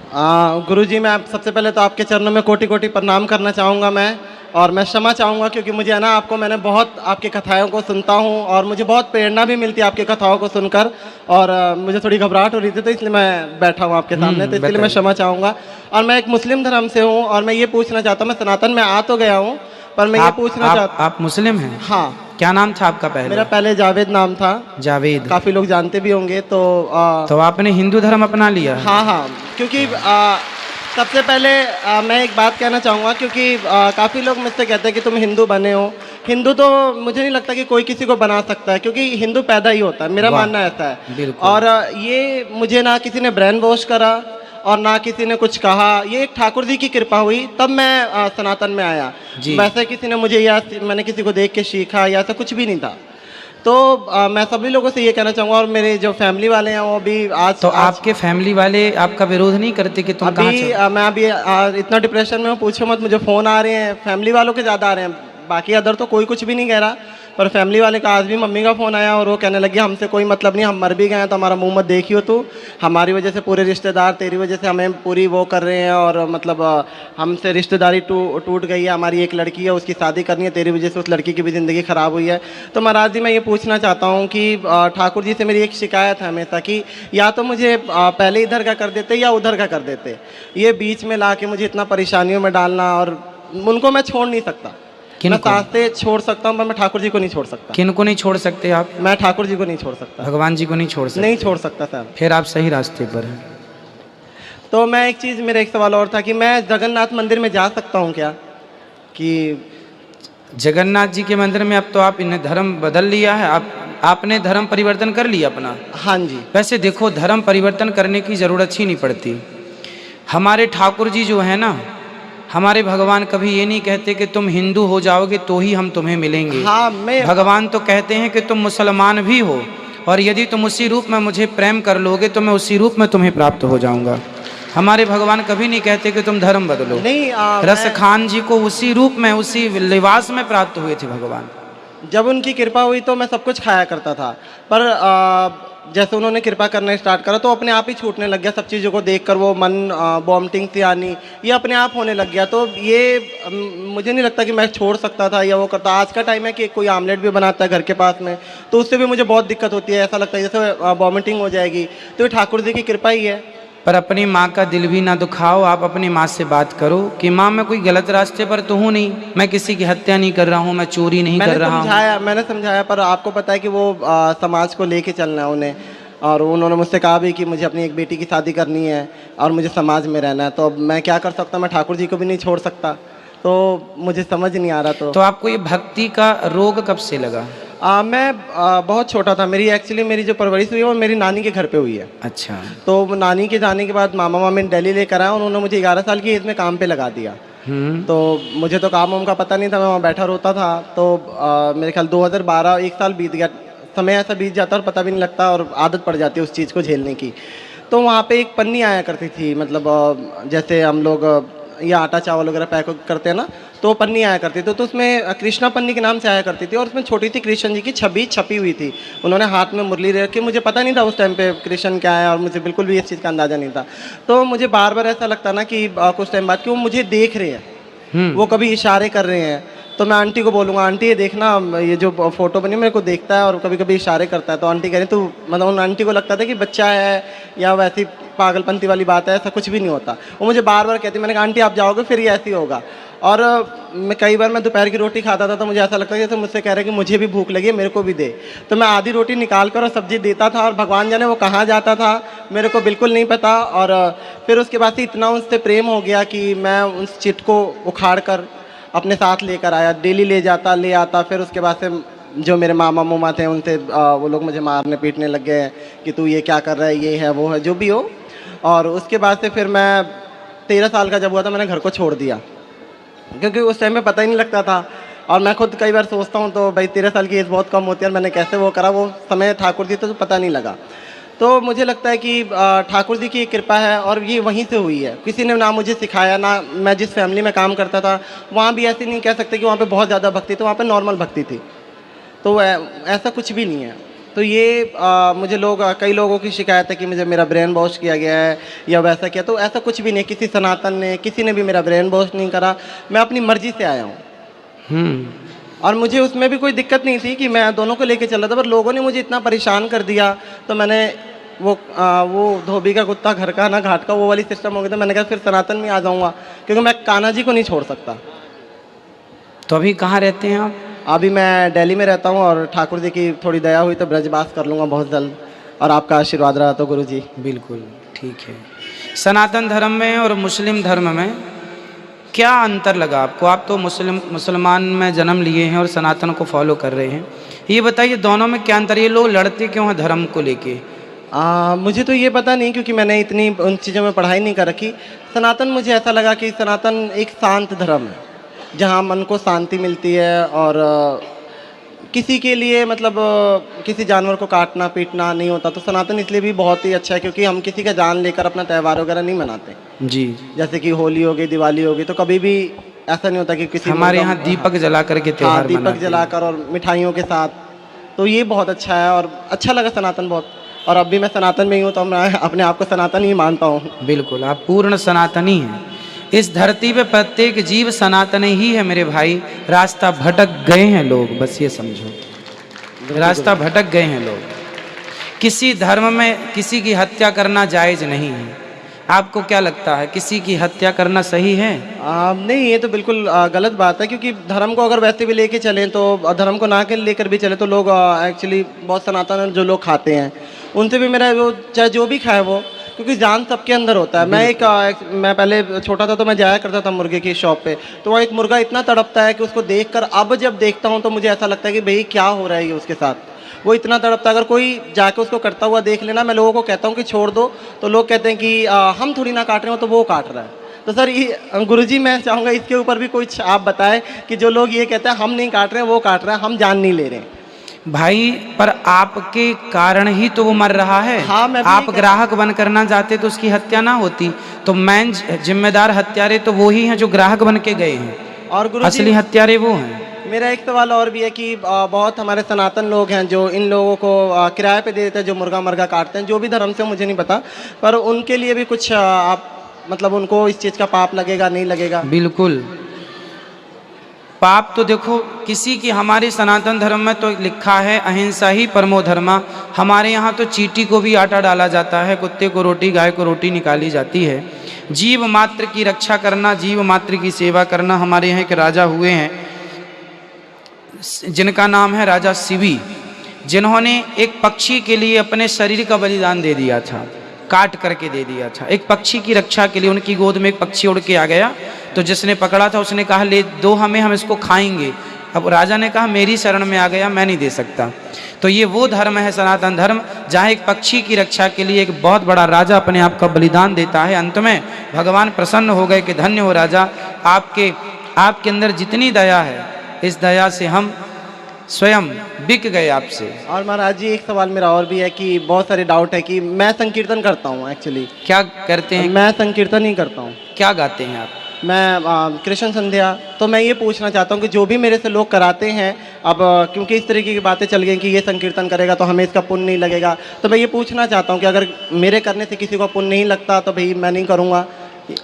गुरुजी, मैं सबसे पहले तो आपके चरणों में कोटि कोटि प्रणाम करना चाहूँगा मैं, और मैं क्षमा चाहूँगा क्योंकि मुझे है ना, आपको मैंने बहुत आपकी कथाओं को सुनता हूँ और मुझे बहुत प्रेरणा भी मिलती है आपकी कथाओं को सुनकर। और मुझे थोड़ी घबराहट हो रही थी, तो इसलिए मैं बैठा हूँ आपके सामने, तो इसलिए मैं बताइए। क्षमा चाहूँगा। और मैं एक मुस्लिम धर्म से हूँ और मैं ये पूछना चाहता हूँ, मैं सनातन में आ तो गया हूँ, पर मैं ये पूछना चाहता। आप मुस्लिम हैं? हाँ, क्या नाम था आपका मेरा पहले? पहले जावेद नाम था। जावेद। काफ़ी लोग जानते भी होंगे तो तो आपने हिंदू धर्म अपना लिया? हाँ, हाँ, क्योंकि सबसे पहले मैं एक बात कहना चाहूँगा, क्योंकि काफ़ी लोग मुझसे कहते हैं कि तुम हिंदू बने हो। हिंदू तो मुझे नहीं लगता कि कोई किसी को बना सकता है, क्योंकि हिंदू पैदा ही होता है, मेरा वाह, मानना ऐसा है। बिल्कुल। और ये मुझे ना किसी ने ब्रेन वॉश करा और ना किसी ने कुछ कहा, ये एक ठाकुर जी की कृपा हुई, तब मैं सनातन में आया। जी। वैसे किसी ने मुझे, या मैंने किसी को देख के सीखा, या ऐसा कुछ भी नहीं था। तो मैं सभी लोगों से ये कहना चाहूँगा, और मेरे जो फैमिली वाले हैं वो भी आज तो आज आपके फैमिली वाले आपका विरोध नहीं करते कि तुम कहाँ अभी चल? मैं अभी इतना डिप्रेशन में हूँ, पूछो मत। मुझे फ़ोन आ रहे हैं फैमिली वालों के, ज़्यादा आ रहे हैं। बाकी अदर तो कोई कुछ भी नहीं कह रहा, पर फैमिली वाले का आज भी मम्मी का फ़ोन आया और वो कहने लगी हमसे कोई मतलब नहीं, हम मर भी गए हैं तो हमारा मुंह मत देखियो तू। हमारी वजह से पूरे रिश्तेदार, तेरी वजह से हमें पूरी वो कर रहे हैं, और मतलब हमसे रिश्तेदारी टूट गई है। हमारी एक लड़की है, उसकी शादी करनी है, तेरी वजह से उस लड़की की भी ज़िंदगी ख़राब हुई है। तो महाराज जी, मैं ये पूछना चाहता हूँ कि ठाकुर जी से मेरी एक शिकायत है हमेशा कि या तो मुझे पहले इधर का कर देते या उधर का कर देते। ये बीच में ला के मुझे इतना परेशानियों में डालना, और उनको मैं छोड़ नहीं सकता। मैं किनको? सास्ते छोड़ सकता हूँ, पर मैं ठाकुर जी को नहीं छोड़ सकता। किनको नहीं छोड़ सकते आप? मैं ठाकुर जी को नहीं छोड़ सकता। भगवान जी को नहीं छोड़ सकते? नहीं छोड़ सकता सर। फिर आप सही रास्ते पर हैं। तो मैं एक चीज़, मेरा एक सवाल और था कि मैं जगन्नाथ मंदिर में जा सकता हूँ क्या? कि जगन्नाथ जी के मंदिर में अब तो आप इन्हें धर्म बदल लिया है, आपने धर्म परिवर्तन कर लिया अपना। हाँ जी। वैसे देखो, धर्म परिवर्तन करने की ज़रूरत ही नहीं पड़ती। हमारे ठाकुर जी जो है ना, हमारे भगवान कभी ये नहीं कहते कि तुम हिंदू हो जाओगे तो ही हम तुम्हें मिलेंगे। हाँ, मैं भगवान तो कहते हैं कि तुम मुसलमान भी हो, और यदि तुम उसी रूप में मुझे प्रेम कर लोगे तो मैं उसी रूप में तुम्हें प्राप्त हो जाऊंगा। हमारे भगवान कभी नहीं कहते कि तुम धर्म बदलो। नहीं रस खान जी को उसी रूप में, उसी लिबास में प्राप्त हुए थे भगवान। जब उनकी कृपा हुई तो मैं सब कुछ खाया करता था, पर जैसे उन्होंने कृपा करना स्टार्ट करा तो अपने आप ही छूटने लग गया। सब चीज़ों को देखकर वो मन वॉमिटिंग सी आनी, ये अपने आप होने लग गया। तो ये मुझे नहीं लगता कि मैं छोड़ सकता था या वो करता। आज का टाइम है कि कोई आमलेट भी बनाता है घर के पास में, तो उससे भी मुझे बहुत दिक्कत होती है। ऐसा लगता है जैसे वॉमिटिंग हो जाएगी। तो ये ठाकुर जी की कृपा ही है। पर अपनी माँ का दिल भी ना दुखाओ। आप अपनी माँ से बात करो कि माँ, मैं कोई गलत रास्ते पर तो हूँ नहीं, मैं किसी की हत्या नहीं कर रहा हूँ, मैं चोरी नहीं कर रहा हूँ। मैंने समझाया, पर आपको पता है कि वो समाज को लेके चलना है उन्हें। और उन्होंने मुझसे कहा भी कि मुझे अपनी एक बेटी की शादी करनी है और मुझे समाज में रहना है। तो अब मैं क्या कर सकता हूँ? मैं ठाकुर जी को भी नहीं छोड़ सकता। तो मुझे समझ नहीं आ रहा। तो आपको ये भक्ति का रोग कब से लगा? मैं बहुत छोटा था। मेरी जो परवरिश हुई है वो मेरी नानी के घर पे हुई है। अच्छा। तो नानी के जाने के बाद मामा मामी दिल्ली लेकर आए, उन्होंने मुझे 11 साल की एज में काम पे लगा दिया। तो मुझे तो काम वाम का पता नहीं था, मैं वहाँ बैठा रोता था। तो मेरे ख्याल 2012, एक साल बीत गया। समय ऐसा बीत जाता है और पता भी नहीं लगता, और आदत पड़ जाती है उस चीज़ को झेलने की। तो वहाँ पे एक पन्नी आया करती थी, मतलब जैसे हम लोग ये आटा चावल वगैरह पैक करते हैं ना, तो पन्नी आया करती थी। तो उसमें कृष्णा पन्नी के नाम से आया करती थी, और उसमें छोटी सी कृष्ण जी की छवि छपी हुई थी। उन्होंने हाथ में मुरली रख के, मुझे पता नहीं था उस टाइम पे कृष्ण क्या है, और मुझे बिल्कुल भी इस चीज़ का अंदाज़ा नहीं था। तो मुझे बार बार ऐसा लगता ना कि कुछ टाइम बाद कि वो मुझे देख रहे हैं, वो कभी इशारे कर रहे हैं। तो मैं आंटी को बोलूँगा, आंटी ये देखना, ये जो फ़ोटो बनी मेरे को देखता है और कभी कभी इशारे करता है। तो आंटी कह रही, तो मतलब उन आंटी को लगता था कि बच्चा है या वैसी पागलपंती वाली बात है, ऐसा कुछ भी नहीं होता। वो मुझे बार बार कहती। मैंने कहा आंटी आप जाओगे फिर ये ऐसे ही होगा। और कई बार मैं दोपहर की रोटी खाता था तो मुझे ऐसा लगता था जैसे मुझसे कह रहे कि मुझे भी भूख लगी है, मेरे को भी दे। तो मैं आधी रोटी निकाल कर और सब्जी देता था, और भगवान जाने वो कहाँ जाता था मेरे को बिल्कुल नहीं पता। और फिर उसके बाद से इतना उनसे प्रेम हो गया कि मैं उस चिट को उखाड़ कर अपने साथ लेकर आया, डेली ले आता। फिर उसके बाद से जो मेरे मामा मुमा थे उनसे वो लोग मुझे मारने पीटने लग गए कि तू ये क्या कर रहा है, ये है वो है, जो भी हो। और उसके बाद से फिर मैं 13 साल का जब हुआ था मैंने घर को छोड़ दिया, क्योंकि उस टाइम में पता ही नहीं लगता था। और मैं खुद कई बार सोचता हूँ तो भाई 13 साल की एज बहुत कम होती है, और मैंने कैसे वो करा, वो समय ठाकुर जी तो पता नहीं लगा। तो मुझे लगता है कि ठाकुर जी की कृपा है, और ये वहीं से हुई है। किसी ने ना मुझे सिखाया, ना मैं जिस फैमिली में काम करता था वहाँ भी ऐसे नहीं कह सकते कि वहाँ पे बहुत ज़्यादा भक्ति थी, वहाँ पे नॉर्मल भक्ति थी। तो ऐसा कुछ भी नहीं है। तो ये मुझे कई लोगों की शिकायत है कि मुझे मेरा ब्रेन वॉश किया गया है या वैसा किया, तो ऐसा कुछ भी नहीं। किसी सनातन ने, किसी ने भी मेरा ब्रेन वॉश नहीं करा। मैं अपनी मर्जी से आया हूँ और मुझे उसमें भी कोई दिक्कत नहीं थी कि मैं दोनों को लेके चल रहा था, पर लोगों ने मुझे इतना परेशान कर दिया तो मैंने वो धोबी का कुत्ता घर का ना घाट का, वो वाली सिस्टम हो गया था। मैंने कहा फिर सनातन में आ जाऊँगा, क्योंकि मैं कान्हा जी को नहीं छोड़ सकता। तो अभी कहाँ रहते हैं आप? अभी मैं दिल्ली में रहता हूँ और ठाकुर जी की थोड़ी दया हुई तो ब्रजवास कर लूँगा बहुत जल्द, और आपका आशीर्वाद रहा तो गुरु जी। बिल्कुल ठीक है। सनातन धर्म में और मुस्लिम धर्म में क्या अंतर लगा आपको? आप तो मुसलमान में जन्म लिए हैं और सनातन को फॉलो कर रहे हैं, ये बताइए दोनों में क्या अंतर? ये लोग लड़ते क्यों हैं धर्म को लेके? मुझे तो ये पता नहीं, क्योंकि मैंने इतनी उन चीज़ों में पढ़ाई नहीं कर रखी। सनातन मुझे ऐसा लगा कि सनातन एक शांत धर्म है जहाँ मन को शांति मिलती है, और किसी के लिए मतलब किसी जानवर को काटना पीटना नहीं होता। तो सनातन इसलिए भी बहुत ही अच्छा है क्योंकि हम किसी का जान लेकर अपना त्यौहार वगैरह नहीं मनाते जी। जैसे कि होली हो गई, दिवाली हो गई, तो कभी भी ऐसा नहीं होता कि किसी हमारे यहाँ दीपक जला करके त्योहार दीपक मनाते हैं। जलाकर और मिठाइयों के साथ। तो ये बहुत अच्छा है और अच्छा लगा सनातन बहुत। और अब भी मैं सनातन में ही हूँ तो मैं अपने आप को सनातन ही मानता हूँ। बिल्कुल, आप पूर्ण सनातनी हैं। इस धरती पे प्रत्येक जीव सनातन ही है मेरे भाई। रास्ता भटक गए हैं लोग, बस ये समझो, रास्ता भटक गए हैं लोग। किसी धर्म में किसी की हत्या करना जायज़ नहीं है। आपको क्या लगता है, किसी की हत्या करना सही है? नहीं, ये तो बिल्कुल गलत बात है, क्योंकि धर्म को अगर वैसे भी लेके चलें तो धर्म को ना के लेकर भी चले तो लोग एक्चुअली बहुत सनातन जो लोग खाते हैं उनसे भी मेरा वो चाहे जो भी खाए वो, क्योंकि जान सबके अंदर होता है। मैं पहले छोटा था तो मैं जाया करता था मुर्गे की शॉप पे, तो वहाँ एक मुर्गा इतना तड़पता है कि उसको देखकर अब जब देखता हूँ तो मुझे ऐसा लगता है कि भाई क्या हो रहा है ये उसके साथ। वो इतना तड़पता है, अगर कोई जाके उसको करता हुआ देख लेना, मैं लोगों को कहता हूँ कि छोड़ दो, तो लोग कहते हैं कि हम थोड़ी ना काट रहे हो, तो वो काट रहा है। तो सर ये गुरुजी मैं चाहूँगा इसके ऊपर भी कुछ आप बताएं कि जो लोग ये कहते हैं हम नहीं काट रहे हैं, वो काट रहा है, हम जान नहीं ले रहे हैं। भाई पर आपके कारण ही तो वो मर रहा है। हाँ, मैं भी आप ग्राहक बन करना चाहते तो उसकी हत्या ना होती। तो मेन जिम्मेदार हत्यारे तो वो ही हैं जो ग्राहक बन के गए हैं, और असली हत्यारे वो हैं। मेरा एक सवाल और भी है कि बहुत हमारे सनातन लोग हैं जो इन लोगों को किराए पे दे देते हैं, जो मुर्गा काटते हैं, जो भी धर्म से मुझे नहीं पता, पर उनके लिए भी कुछ आप मतलब उनको इस चीज़ का पाप लगेगा नहीं लगेगा? बिल्कुल पाप तो देखो किसी की, हमारे सनातन धर्म में तो लिखा है अहिंसा ही परमो धर्मा। हमारे यहाँ तो चींटी को भी आटा डाला जाता है, कुत्ते को रोटी, गाय को रोटी निकाली जाती है। जीव मात्र की रक्षा करना, जीव मात्र की सेवा करना। हमारे यहाँ एक राजा हुए हैं जिनका नाम है राजा शिवी, जिन्होंने एक पक्षी के लिए अपने शरीर का बलिदान दे दिया था, काट करके दे दिया था। एक पक्षी की रक्षा के लिए उनकी गोद में एक पक्षी उड़ के आ गया, तो जिसने पकड़ा था उसने कहा ले दो हमें, हम इसको खाएंगे। अब राजा ने कहा मेरी शरण में आ गया, मैं नहीं दे सकता। तो ये वो धर्म है सनातन धर्म, जहाँ एक पक्षी की रक्षा के लिए एक बहुत बड़ा राजा अपने आप का बलिदान देता है। अंत में भगवान प्रसन्न हो गए कि धन्य हो राजा, आपके अंदर जितनी दया है, इस दया से हम स्वयं बिक गए आपसे। और महाराज जी एक सवाल मेरा और भी है कि बहुत सारे डाउट है कि मैं संकीर्तन करता हूँ। एक्चुअली क्या करते हैं? मैं संकीर्तन ही करता हूँ। क्या गाते हैं आप? मैं कृष्ण संध्या। तो मैं ये पूछना चाहता हूँ कि जो भी मेरे से लोग कराते हैं, अब क्योंकि इस तरीके की बातें चल गई कि ये संकीर्तन करेगा तो हमें इसका पुण्य नहीं लगेगा, तो मैं ये पूछना चाहता हूँ कि अगर मेरे करने से किसी को पुण्य नहीं लगता तो भाई मैं नहीं करूँगा।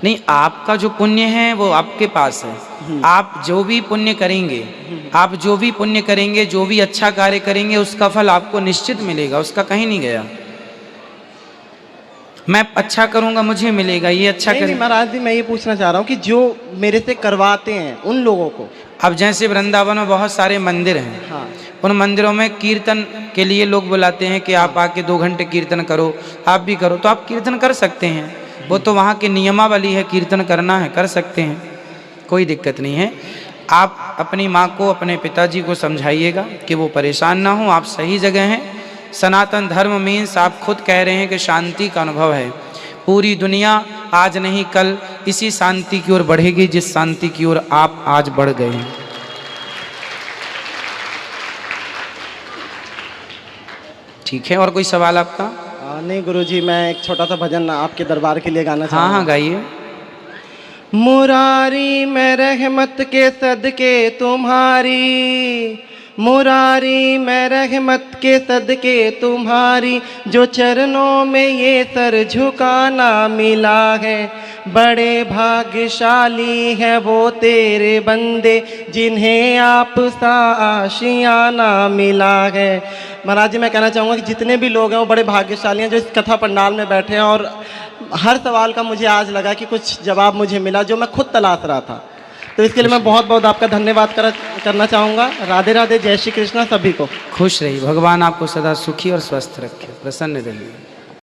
नहीं, आपका जो पुण्य है वो आपके पास है। आप जो भी पुण्य करेंगे, आप जो भी पुण्य करेंगे, जो भी अच्छा कार्य करेंगे, उसका फल आपको निश्चित मिलेगा, उसका कहीं नहीं गया। मैं अच्छा करूंगा मुझे मिलेगा, ये अच्छा करें। महाराज जी मैं ये पूछना चाह रहा हूँ कि जो मेरे से करवाते हैं उन लोगों को, अब जैसे वृंदावन में बहुत सारे मंदिर हैं, हाँ, उन मंदिरों में कीर्तन के लिए लोग बुलाते हैं कि आप आके 2 घंटे कीर्तन करो, आप भी करो, तो आप कीर्तन कर सकते हैं। वो तो वहाँ की नियमावली है, कीर्तन करना है, कर सकते हैं, कोई दिक्कत नहीं है। आप अपनी माँ को, अपने पिताजी को समझाइएगा कि वो परेशान ना हो, आप सही जगह हैं। सनातन धर्म मीन्स आप खुद कह रहे हैं कि शांति का अनुभव है। पूरी दुनिया आज नहीं कल इसी शांति की ओर बढ़ेगी जिस शांति की ओर आप आज बढ़ गए हैं। ठीक है, और कोई सवाल आपका? नहीं गुरुजी, मैं एक छोटा सा भजन आपके दरबार के लिए गाना चाहूँगा। हाँ गाइए। मुरारी में रहमत के सदके तुम्हारी, मुरारी मैं रहमत के सदके तुम्हारी, जो चरणों में ये सर झुकाना मिला है। बड़े भाग्यशाली हैं वो तेरे बंदे, जिन्हें आप सा आशियाना मिला है। महाराज जी मैं कहना चाहूँगा कि जितने भी लोग हैं वो बड़े भाग्यशाली हैं जो इस कथा पंडाल में बैठे हैं, और हर सवाल का मुझे आज लगा कि कुछ जवाब मुझे मिला जो मैं खुद तलाश रहा था। तो इसके लिए मैं बहुत बहुत आपका धन्यवाद करना चाहूँगा। राधे राधे, जय श्री कृष्णा सभी को। खुश रहिए, भगवान आपको सदा सुखी और स्वस्थ रखे, प्रसन्न रहिए।